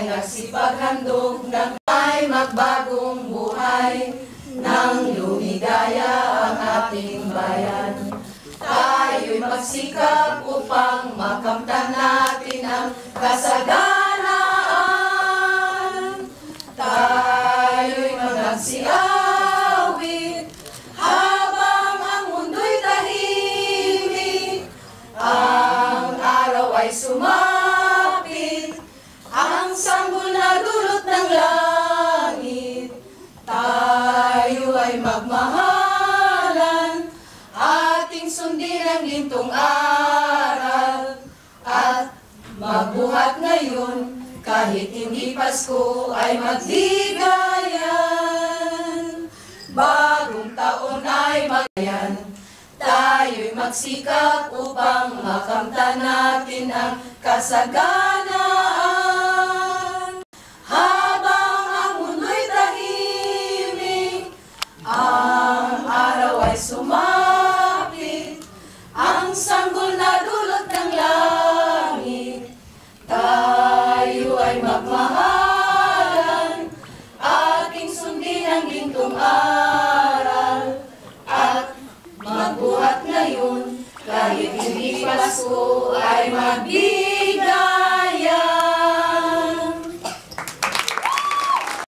ay nagsipaghandog ng may magbagong buhay, nang lumigaya ang ating bayan. Tayo'y magsikap upang makamtan natin ang kasaganaan. Tayo'y magsiawit habang ang mundo'y tahimik. Ang araw ay sumapit, ang sanggol na dulot ng langit. Tayo ay magmahalan, ating sundin ang gintong aral, at magbuhat ngayon kahit hindi Pasko ay magdigayan. Bagong taon ay magayan, tayo'y magsikap upang makamtan natin ang kasaganaan. Habang ang mundo'y tahimik, ang araw ay sumapit, ang sanggol na dulot ng langit. Tayo ay magmahalan, ating sundin ang gintong aral, at magbuhat ngayon kahit hindi Pasko ay magdigayan.